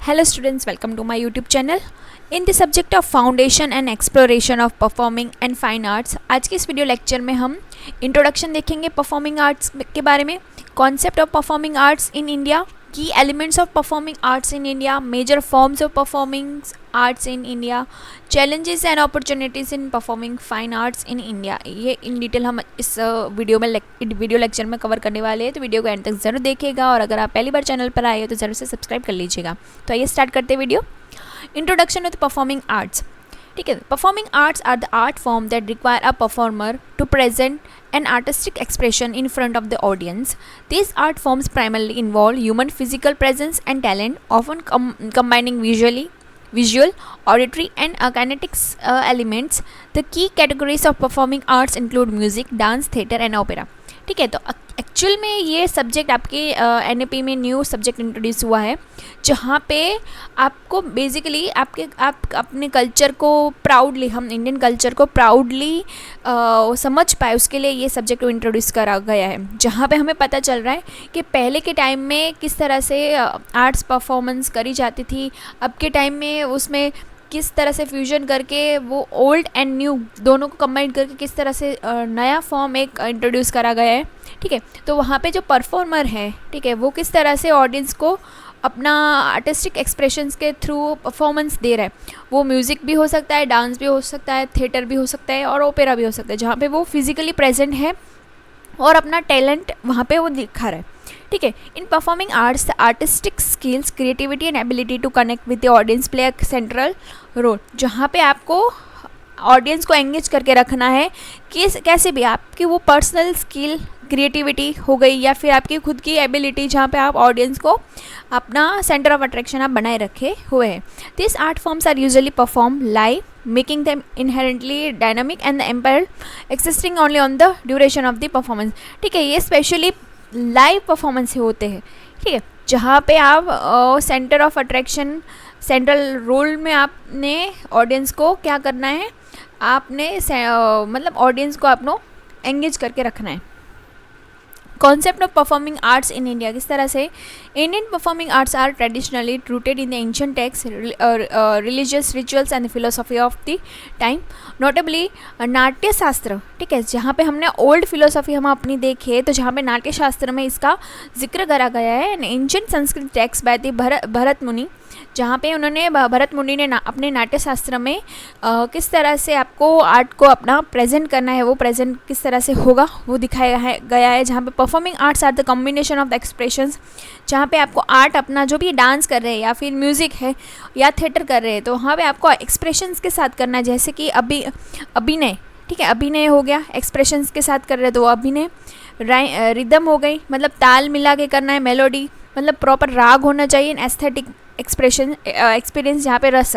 Hello students, welcome to my YouTube channel. In the subject of foundation and exploration of performing and fine arts, आज के इस video lecture में हम introduction देखेंगे performing arts के बारे में, concept of performing arts in India, key elements of performing arts in India, major forms of performing arts in India, challenges and opportunities in performing fine arts in India. ये in detail हम इस video lecture में cover करने वाले हैं, तो video को and तक ज़रूर देखिएगा और अगर आप पहली बार चैनल पर आए हो तो ज़रूर से सब्सक्राइब कर लीजिएगा। तो आइए स्टार्ट करते हैं video. Introduction with performing arts. ठीक है, performing arts are the art form that require a performer to present an artistic expression in front of the audience. These art forms primarily involve human physical presence and talent, often combining visual, auditory and kinetics elements. The key categories of performing arts include music, dance, theatre and opera. ठीक है, तो actual में ये subject आपके NAP में new subject introduce हुआ है, जहाँ पे आपको बेसिकली आप अपने कल्चर को प्राउडली, हम इंडियन कल्चर को प्राउडली समझ पाए, उसके लिए ये सब्जेक्ट इंट्रोड्यूस करा गया है। जहाँ पे हमें पता चल रहा है कि पहले के टाइम में किस तरह से आर्ट्स परफॉर्मेंस करी जाती थी, अब के टाइम में उसमें किस तरह से फ्यूजन करके वो ओल्ड एंड न्यू दोनों को कंबाइन करके किस तरह से नया फॉर्म एक इंट्रोड्यूस करा गया है। ठीक है, तो वहाँ पे जो परफॉर्मर है, ठीक है, वो किस तरह से ऑडियंस को अपना आर्टिस्टिक एक्सप्रेशंस के थ्रू परफॉर्मेंस दे रहा है। वो म्यूज़िक भी हो सकता है, डांस भी हो सकता है, थिएटर भी हो सकता है और ओपेरा भी हो सकता है, जहाँ पे वो फिजिकली प्रेजेंट है और अपना टैलेंट वहाँ पे वो दिखा रहा है। ठीक है, in performing arts the artistic skills, creativity and ability to connect with the audience play a central role. जहाँ पे आपको ऑडियंस को एंगेज करके रखना है कि कैसे भी आपकी वो पर्सनल स्किल, क्रिएटिविटी हो गई या फिर आपकी खुद की एबिलिटी, जहाँ पे आप ऑडियंस को अपना सेंटर ऑफ अट्रैक्शन आप बनाए रखे हुए हैं। This art forms are usually perform live, making them inherently dynamic and empire existing only on the duration of the performance. ठीक है, ये स्पेशली लाइव परफॉर्मेंस होते हैं। ठीक है, जहाँ पे आप centre of attraction, central role में आपने ऑडियंस को क्या करना है, आपने मतलब ऑडियंस को आपको एंगेज करके रखना है। Concept of performing arts in India, किस तरह से Indian performing arts are traditionally rooted in the ancient text, religious rituals and philosophy of the time, notably Natya Shastra. ठीक है, जहाँ पे हमने ओल्ड फिलोसॉफी हम अपनी देखे, तो जहाँ पे नाट्य शास्त्र में इसका जिक्र करा गया है। Ancient Sanskrit text by the Bharat मुनि, जहाँ पे उन्होंने भरत मुनि ने अपने नाट्य शास्त्र में किस तरह से आपको आर्ट को अपना प्रेजेंट करना है, वो प्रेजेंट किस तरह से होगा वो दिखाया गया है। जहाँ पे performing arts are the combination of the expressions, जहाँ पे आपको आर्ट अपना जो भी डांस कर रहे हैं या फिर म्यूज़िक है या थिएटर कर रहे हैं, तो वहाँ पे आपको एक्सप्रेशंस के साथ करना है। जैसे कि अभिनय, ठीक है, अभिनय हो गया, एक्सप्रेशंस के साथ कर रहे हैं तो अभिनय, रिदम हो गई, मतलब ताल मिला के करना है, मेलोडी मतलब प्रॉपर राग होना चाहिए, एस्थेटिक एक्सपीरियंस जहाँ पे रस।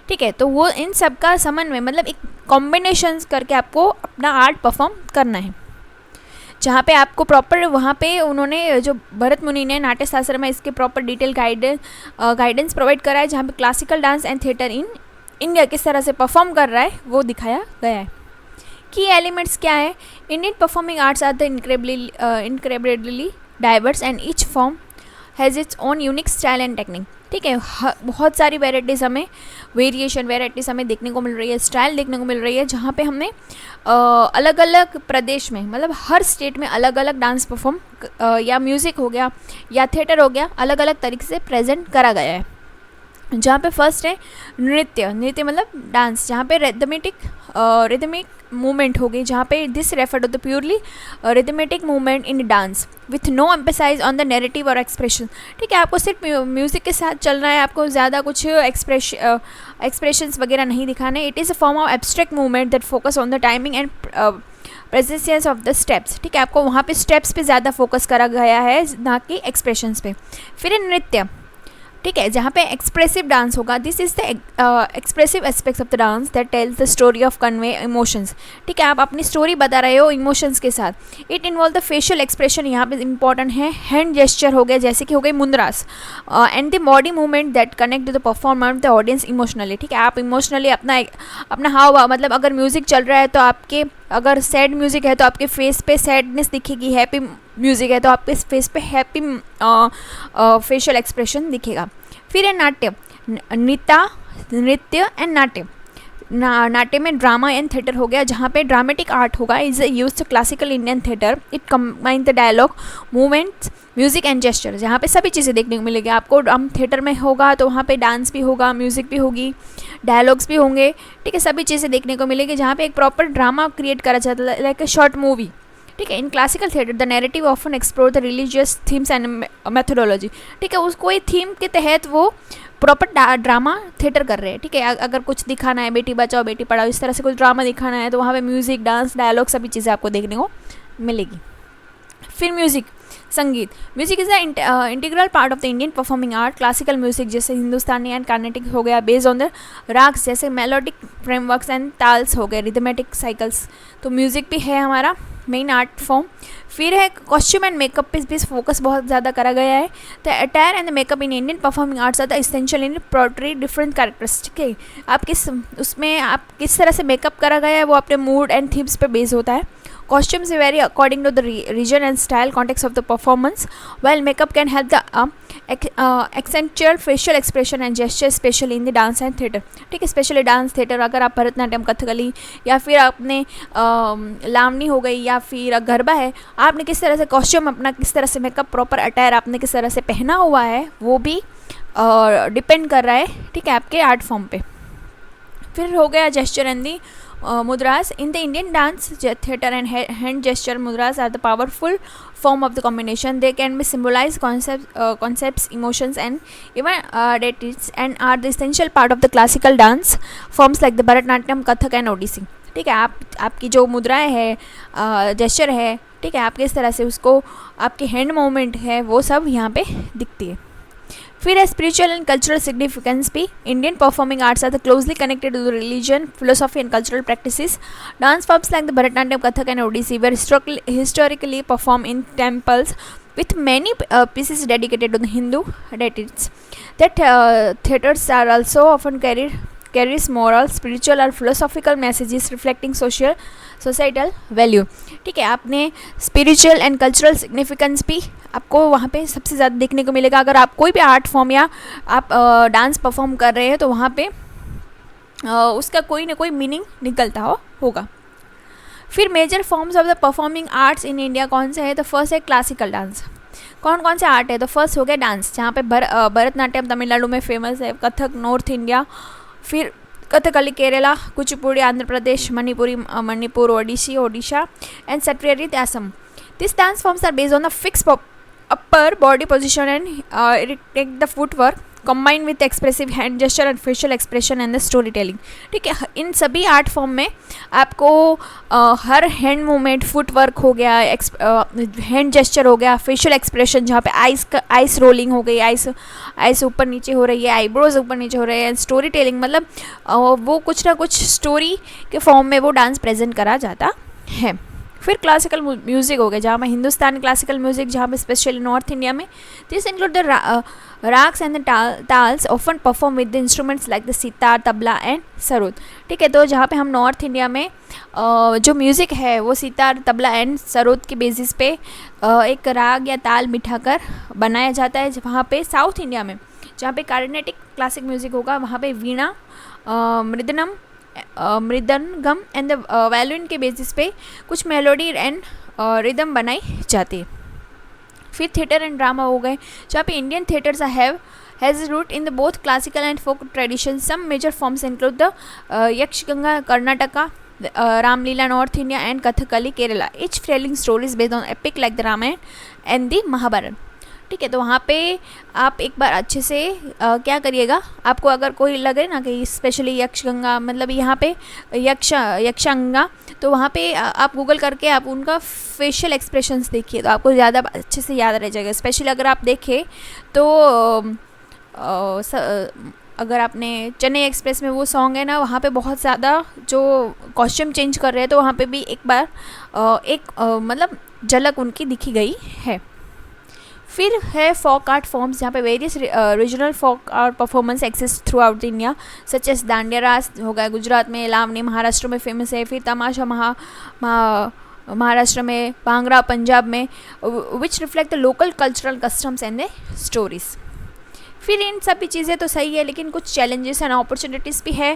ठीक है, तो वो इन सब का समन्वय, मतलब एक कॉम्बिनेशन करके आपको अपना आर्ट परफॉर्म करना है, जहाँ पे आपको प्रॉपर, वहाँ पे उन्होंने जो भरत मुनि ने नाट्य शास्त्र में इसके प्रॉपर डिटेल गाइडेंस प्रोवाइड करा है, जहाँ पे classical dance and theatre in India किस तरह से परफॉर्म कर रहा है वो दिखाया गया है। की एलिमेंट्स क्या है? Indian performing arts are the incredibly diverse and each form has its own unique style and technique. ठीक है, बहुत सारी वेराइटीज़ हमें देखने को मिल रही है, स्टाइल देखने को मिल रही है, जहाँ पे हमने अलग अलग प्रदेश में, मतलब हर स्टेट में अलग अलग डांस परफॉर्म या म्यूज़िक हो गया या थिएटर हो गया, अलग अलग तरीके से प्रेजेंट करा गया है। जहाँ पे फर्स्ट है नृत्य मतलब डांस, जहाँ पे रिदमिक मूवमेंट होगी, जहाँ पे this refer to the purely rhythmic movement in dance with no emphasise on the narrative और एक्सप्रेशन। ठीक है, आपको सिर्फ म्यूज़िक के साथ चलना है, आपको ज़्यादा कुछ एक्सप्रेशंस वगैरह नहीं दिखाने। It is a form of abstract movement that focus on the timing and presence of the steps. ठीक है, आपको वहाँ पे स्टेप्स पे ज़्यादा फोकस करा गया है, ना कि एक्सप्रेशंस पे। फिर नृत्य, ठीक है, जहाँ पे एक्सप्रेसिव डांस होगा, this is the expressive aspects of the dance that tells the story of convey emotions. ठीक है, आप अपनी स्टोरी बता रहे हो इमोशंस के साथ। It involve the facial expression, यहाँ पे इंपॉर्टेंट है, हैंड जेस्चर हो गया, जैसे कि हो गई mudras, and the body movement that connect to the performer the audience emotionally. ठीक है, आप इमोशनली अपना हाव, मतलब अगर म्यूज़िक चल रहा है तो आपके, अगर सैड म्यूज़िक है तो आपके फेस पे सैडनेस दिखेगी, म्यूज़िक है तो आपके फेस पे हैप्पी फेशियल एक्सप्रेशन दिखेगा। फिर है नाट्य, नृत्य एंड नाट्य। नाट्य में ड्रामा एंड थिएटर हो गया, जहाँ पे ड्रामेटिक आर्ट होगा is use to classical Indian theatre. It combine the dialogue, movements, music and gesture, जहाँ पे सभी चीज़ें देखने को मिलेगी आपको। हम थिएटर में होगा तो वहाँ पे डांस भी होगा, म्यूजिक भी होगी, डायलॉग्स भी होंगे, ठीक है, सभी चीज़ें देखने को मिलेगी, जहाँ पे एक प्रॉपर ड्रामा क्रिएट करा जाता है लाइक ए शॉर्ट मूवी, ठीक है। In classical theatre the narrative often explore the religious themes and methodology, ठीक है, उस कोई थीम के तहत वो प्रॉपर ड्रामा थिएटर कर रहे हैं, ठीक है। अगर कुछ दिखाना है, बेटी बचाओ बेटी पढ़ाओ, इस तरह से कुछ ड्रामा दिखाना है तो वहाँ पे म्यूज़िक, डांस, डायलॉग, सभी चीज़ें आपको देखने को मिलेगी। फिर म्यूज़िक, संगीत। Music is the integral part of the Indian performing art. Classical music जैसे हिंदुस्तानी एंड कार्नेटिक हो गया, बेस्ड ऑन द राग्स जैसे मेलोडिक फ्रेमवर्क्स एंड ताल्स हो गए, रिदमेटिक साइकिल्स। तो म्यूजिक भी है हमारा मेन आर्ट फॉर्म। फिर है कॉस्ट्यूम एंड मेकअप पे भी फोकस बहुत ज़्यादा करा गया है। The attire and the makeup in Indian performing arts are the essential in portray different characteristic है। आप किस तरह से मेकअप करा गया है वो अपने मूड एंड थीम्स पे बेस होता है। Costumes vary according to the region and style context of the performance, while makeup can help the accentuate facial expression and gesture, especially in the dance and theatre, ठीक है। Specially dance theatre, अगर आप भरतनाट्यम, कथकली या फिर आपने लावनी हो गई या फिर गरबा है, आपने किस तरह से कॉस्ट्यूम अपना, किस तरह से मेकअप, प्रॉपर अटायर आपने किस तरह से पहना हुआ है वो भी डिपेंड कर रहा है, ठीक है, आपके आर्ट फॉर्म पे। फिर हो गया gesture and the mudras. In the Indian dance, theatre and hand gesture mudras are the powerful form of the combination. They can be symbolize concepts, emotions and even deities, and are the essential part of the classical dance forms like the Bharatanatyam, Kathak and Odissi, ठीक है। आपकी जो मुद्राएं है, gesture है, ठीक है, आप किस तरह से उसको, आपकी हैंड मूवमेंट है, वो सब यहाँ पे दिखती है। फिर है स्पिरिचुअल एंड कल्चरल सिग्निफिकेंस भी। Indian performing arts are the closely connected to the religion, philosophy and cultural practices. Dance forms like the Bharatanatyam, Kathak and Odissi were historically performed in temples with many pieces dedicated to the Hindu deities. That theatres are also often carries moral, spiritual और philosophical messages reflecting societal value, ठीक है। आपने spiritual and cultural significance भी आपको वहाँ पे सबसे ज़्यादा देखने को मिलेगा। अगर आप कोई भी आर्ट फॉर्म या आप डांस परफॉर्म कर रहे हैं तो वहाँ पे उसका कोई ना कोई मीनिंग निकलता होगा। फिर major forms of the performing arts in India कौन से है? तो फर्स्ट है क्लासिकल डांस। कौन कौन से आर्ट है? तो फर्स्ट हो गया डांस, जहाँ पे भरतनाट्यम तमिलनाडु में फेमस है, कथक नॉर्थ इंडिया, फिर Kathakali Kerala, Kuchipudi Andhra Pradesh, Manipur, Odisha and Sattriya Assam. These dance forms are based on a fixed upper body position and take the footwork combined with expressive hand gesture and facial expression and the storytelling, ठीक है। इन सभी art form में आपको her hand movement, footwork हो गया, hand gesture हो गया, facial expression जहाँ पे आइस रोलिंग हो गई, आइस ऊपर नीचे हो रही है, आईब्रोज ऊपर नीचे हो रहे हैं, स्टोरी टेलिंग, मतलब वो कुछ ना कुछ स्टोरी के फॉर्म में वो डांस प्रेजेंट करा जाता है। फिर क्लासिकल म्यूज़िक हो गया, जहाँ में हिंदुस्तानी क्लासिकल म्यूज़िक, जहाँ पे स्पेशली नॉर्थ इंडिया में this include the ragas and the talas often perform with the instruments like the sitar, tabla and sarod, ठीक है। तो जहाँ पे हम नॉर्थ इंडिया में जो म्यूज़िक है वो सितार, तबला एंड सरोद के बेसिस पे एक राग या ताल बिठाकर बनाया जाता है। वहाँ पे साउथ इंडिया में जहाँ पे कार्नेटिक क्लासिक म्यूज़िक होगा, वहाँ पे वीणा, मृदंगम एंड द वायलिन के बेसिस पे कुछ मेलोडी एंड रिदम बनाई जाती है। फिर थिएटर एंड ड्रामा हो गए, जहाँ पे Indian theatres has root in the both classical and folk tradition. Some major forms include the Yakshagana Karnataka, Ramlila North India and Kathakali Kerala, each telling stories based on epic like the Ramayana and the Mahabharata, ठीक है। तो वहाँ पे आप एक बार अच्छे से क्या करिएगा, आपको अगर कोई लगे ना कि स्पेशली यक्षगंगा, मतलब यहाँ पे यक्षगंगा, तो वहाँ पे आप गूगल करके आप उनका फेशियल एक्सप्रेशंस देखिए तो आपको ज़्यादा अच्छे से याद रह जाएगा। स्पेशली अगर आप देखें तो अगर आपने चेन्नई एक्सप्रेस में वो सॉन्ग है ना, वहाँ पे बहुत ज़्यादा जो कॉस्ट्यूम चेंज कर रहे हैं, तो वहाँ पे भी एक बार मतलब झलक उनकी दिखी गई है। फिर है फोक आर्ट फॉर्म्स, जहाँ पे various regional folk art performance exist through India, such as Dandiya Raas हो गया गुजरात में, लावनी महाराष्ट्र में फेमस है, फिर तमाशा महाराष्ट्र में, भांगड़ा पंजाब में, which reflect the local cultural customs and the stories. फिर इन सभी चीज़ें तो सही है, लेकिन कुछ चैलेंजेस एंड अपॉर्चुनिटीज़ भी है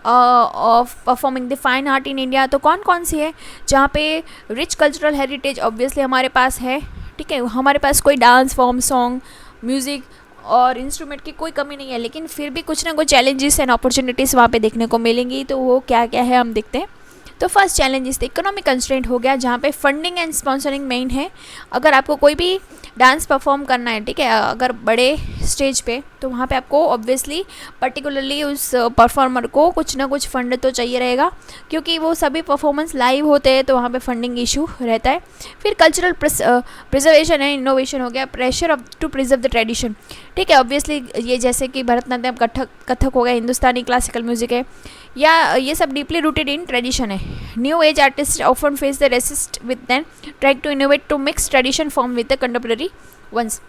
of performing the fine art in India. तो कौन कौन सी है? जहाँ पे रिच कल्चरल हेरिटेज ऑब्वियसली हमारे पास है, ठीक है, हमारे पास कोई डांस फॉर्म, सॉन्ग, म्यूज़िक और इंस्ट्रूमेंट की कोई कमी नहीं है, लेकिन फिर भी कुछ ना कुछ चैलेंजेस एंड अपॉर्चुनिटीज़ वहाँ पे देखने को मिलेंगी। तो वो क्या क्या है हम देखते हैं। तो फर्स्ट चैलेंज इस इकोनॉमिक कंस्ट्रेंट हो गया, जहाँ पे फंडिंग एंड स्पॉन्सरिंग मेन है। अगर आपको कोई भी डांस परफॉर्म करना है, ठीक है, अगर बड़े स्टेज पे, तो वहाँ पे आपको ऑब्वियसली पर्टिकुलरली उस परफॉर्मर को कुछ ना कुछ फंड तो चाहिए रहेगा, क्योंकि वो सभी परफॉर्मेंस लाइव होते हैं, तो वहाँ पे फंडिंग इशू रहता है। फिर कल्चरल प्रिजर्वेशन है, इनोवेशन हो गया, pressure of to preserve the tradition, ठीक है, ऑब्वियसली ये जैसे कि भरतनाट्यम, कथक हो गया, हिंदुस्तानी क्लासिकल म्यूजिक है, या ये सब डीपली रूटेड इन ट्रेडिशन है। New age artist often face the resist with then try to innovate to mix tradition form with the contemporary ones,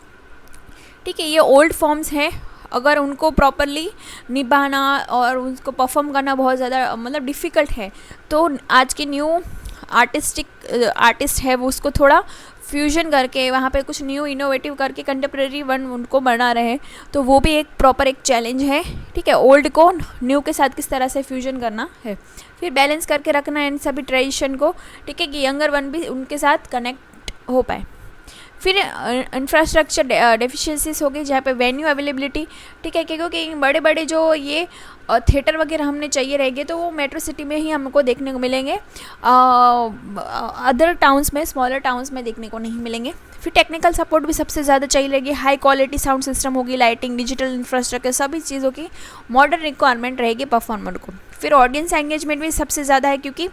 ठीक है। ये ओल्ड फॉर्म्स हैं, अगर उनको प्रॉपरली निभाना और उसको परफॉर्म करना बहुत ज़्यादा मतलब डिफ़िकल्ट है, तो आज के न्यू आर्टिस्ट है वो उसको थोड़ा फ्यूजन करके वहाँ पे कुछ न्यू इनोवेटिव करके कंटेम्प्रेरी वन उनको बना रहे हैं, तो वो भी एक प्रॉपर एक चैलेंज है, ठीक है। ओल्ड को न्यू के साथ किस तरह से फ्यूजन करना है, फिर बैलेंस करके रखना है इन सभी ट्रेडिशन को, ठीक है, कि यंगर वन भी उनके साथ कनेक्ट हो पाए। फिर इंफ्रास्ट्रक्चर डेफिशिएंसीज हो गई, जहाँ पे वेन्यू अवेलेबिलिटी, ठीक है, क्योंकि बड़े बड़े जो ये थिएटर वगैरह हमने चाहिए रहेंगे, तो वो मेट्रो सिटी में ही हमको देखने को मिलेंगे, अदर टाउन्स में, स्मॉलर टाउन्स में देखने को नहीं मिलेंगे। फिर टेक्निकल सपोर्ट भी सबसे ज़्यादा चाहिए रहेगी, हाई क्वालिटी साउंड सिस्टम होगी, लाइटिंग, डिजिटल इंफ्रास्ट्रक्चर, सभी चीज़ों की मॉडर्न रिक्वायरमेंट रहेगी परफॉर्मर को। फिर ऑडियंस एंगेजमेंट भी सबसे ज़्यादा है, क्योंकि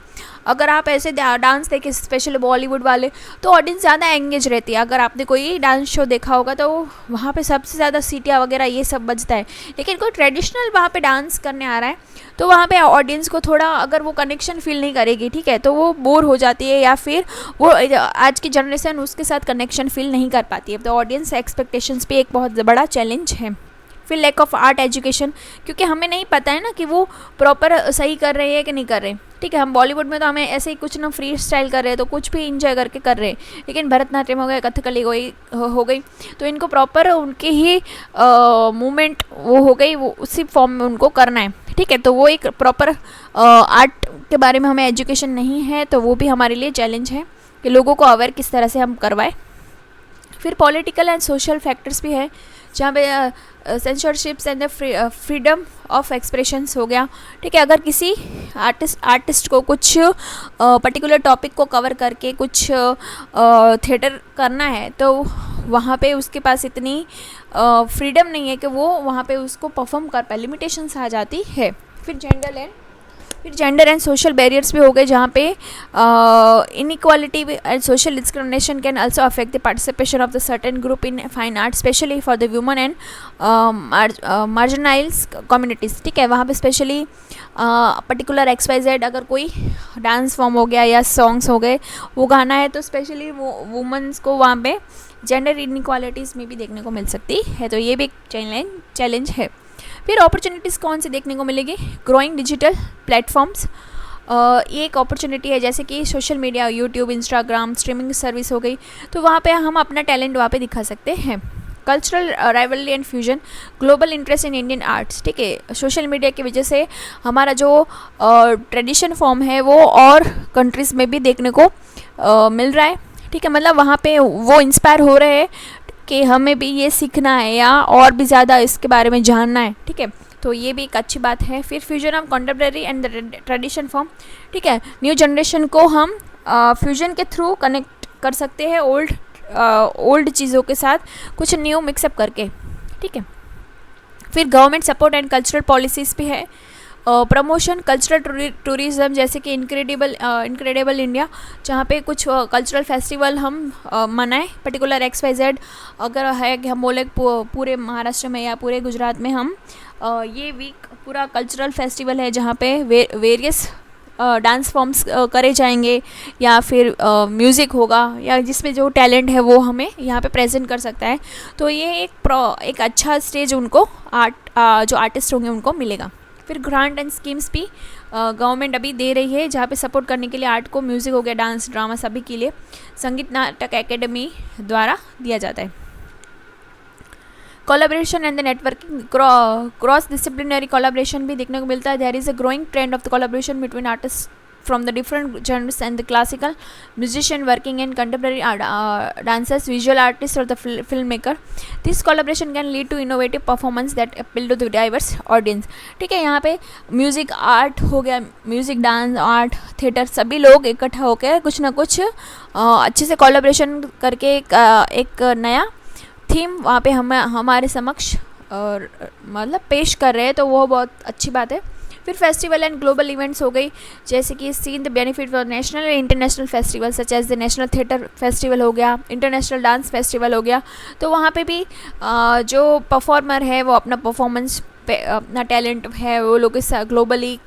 अगर आप ऐसे डांस देखें स्पेशली बॉलीवुड वाले, तो ऑडियंस ज़्यादा एंगेज रहती है। अगर आपने कोई डांस शो देखा होगा तो वहाँ पे सबसे ज़्यादा सीटियाँ वगैरह ये सब बजता है, लेकिन कोई ट्रेडिशनल वहाँ पे डांस करने आ रहा है, तो वहाँ पे ऑडियंस को थोड़ा अगर वो कनेक्शन फील नहीं करेगी, ठीक है, तो वो बोर हो जाती है, या फिर वो आज की जनरेशन उसके साथ कनेक्शन फील नहीं कर पाती है। तो ऑडियंस एक्सपेक्टेशंस पे एक बहुत बड़ा चैलेंज है। फिर लैक ऑफ आर्ट एजुकेशन, क्योंकि हमें नहीं पता है ना कि वो प्रॉपर सही कर रहे हैं कि नहीं कर रहे, ठीक है। हम बॉलीवुड में तो हमें ऐसे ही कुछ ना फ्री स्टाइल कर रहे हैं, तो कुछ भी इंजॉय करके कर रहे हैं, लेकिन भरतनाट्यम हो गया, कथकली हो गई, तो इनको प्रॉपर उनके ही मूवमेंट वो हो गई, वो उसी फॉर्म में उनको करना है, ठीक है। तो वो एक प्रॉपर आर्ट के बारे में हमें एजुकेशन नहीं है, तो वो भी हमारे लिए चैलेंज है कि लोगों को अवेयर किस तरह से हम करवाएं। फिर पॉलिटिकल एंड सोशल फैक्टर्स भी है, जहाँ पे censorships and the freedom of expressions हो गया, ठीक है। अगर किसी आर्टिस्ट को कुछ पर्टिकुलर टॉपिक को कवर करके कुछ थिएटर करना है, तो वहाँ पे उसके पास इतनी फ्रीडम नहीं है कि वो वहाँ पे उसको परफॉर्म कर पाए, लिमिटेशंस आ जाती है। फिर जेंडर एंड सोशल बैरियर्स भी हो गए, जहाँ पे inequality and social discrimination can also affect the participation of the certain group in fine art, specially for the women and marginalised communities, ठीक है। वहाँ पे स्पेशली पर्टिकुलर XYZ अगर कोई डांस फॉर्म हो गया या सॉन्ग्स हो गए वो गाना है, तो स्पेशली वो वुमेंस को वहाँ पे जेंडर इनइक्वालिटीज़ में भी देखने को मिल सकती है, तो ये भी एक चैलेंज है। फिर अपॉर्चुनिटीज़ कौन सी देखने को मिलेगी? ग्रोइंग डिजिटल प्लेटफॉर्म्स, ये एक अपॉर्चुनिटी है, जैसे कि social media, YouTube, Instagram, streaming service हो गई, तो वहाँ पे हम अपना टैलेंट वहाँ पे दिखा सकते हैं। Cultural rivalry and fusion, global interest in Indian arts, ठीक है। सोशल मीडिया की वजह से हमारा जो ट्रेडिशन फॉर्म है वो और कंट्रीज़ में भी देखने को मिल रहा है, ठीक है। मतलब वहाँ पे वो इंस्पायर हो रहे हैं कि हमें भी ये सीखना है या और भी ज़्यादा इसके बारे में जानना है, ठीक है। तो ये भी एक अच्छी बात है। फिर fusion of contemporary and tradition form, ठीक है, न्यू जनरेशन को हम फ्यूजन के थ्रू कनेक्ट कर सकते हैं ओल्ड चीज़ों के साथ कुछ न्यू मिक्सअप करके, ठीक है। फिर government support and cultural policies भी है, प्रमोशन कल्चरल टूरिज़्म, जैसे कि इनक्रेडिबल इंडिया, जहाँ पे कुछ कल्चरल फेस्टिवल हम मनाएं, पर्टिकुलर XYZ अगर है कि हम बोले पूरे महाराष्ट्र में या पूरे गुजरात में हम ये वीक पूरा कल्चरल फेस्टिवल है, जहाँ पे वेरियस डांस फॉर्म्स करे जाएंगे, या फिर म्यूज़िक होगा, या जिसमें जो टैलेंट है वो हमें यहाँ पे प्रेजेंट कर सकता है, तो ये एक अच्छा स्टेज उनको जो आर्टिस्ट होंगे उनको मिलेगा। फिर ग्रांट एंड स्कीम्स भी गवर्नमेंट अभी दे रही है, जहाँ पे सपोर्ट करने के लिए आर्ट को, म्यूज़िक हो गया, डांस, ड्रामा, सभी के लिए संगीत नाटक एकेडमी द्वारा दिया जाता है। Collaboration and the networking, cross disciplinary collaboration भी देखने को मिलता है। There is a growing trend of the collaboration between artist from the different genres and the classical musician working in contemporary dancers, visual artists or the filmmaker. This collaboration can lead to innovative performance that appeal to the diverse audience. ठीक है, यहाँ पे music art हो गया, music dance art theatre, सभी लोग इकट्ठा होकर कुछ ना कुछ अच्छे से कोलाब्रेशन करके एक नया थीम वहाँ पे हमारे समक्ष और मतलब पेश कर रहे हैं, तो वो बहुत अच्छी बात है। फिर फेस्टिवल एंड ग्लोबल इवेंट्स हो गई, जैसे कि seen the benefit for national and international festival such as the national theatre festival हो गया, इंटरनेशनल डांस फेस्टिवल हो गया। तो वहाँ पे भी जो परफॉर्मर है वो अपना परफॉर्मेंस पे अपना टैलेंट है वो लोग ग्लोबली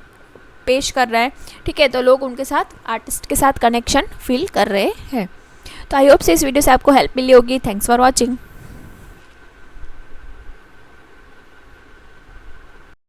पेश कर रहा है। ठीक है, तो लोग उनके साथ, आर्टिस्ट के साथ कनेक्शन फील कर रहे हैं। तो आई होप से इस वीडियो से आपको हेल्प मिली होगी। Thanks for watching.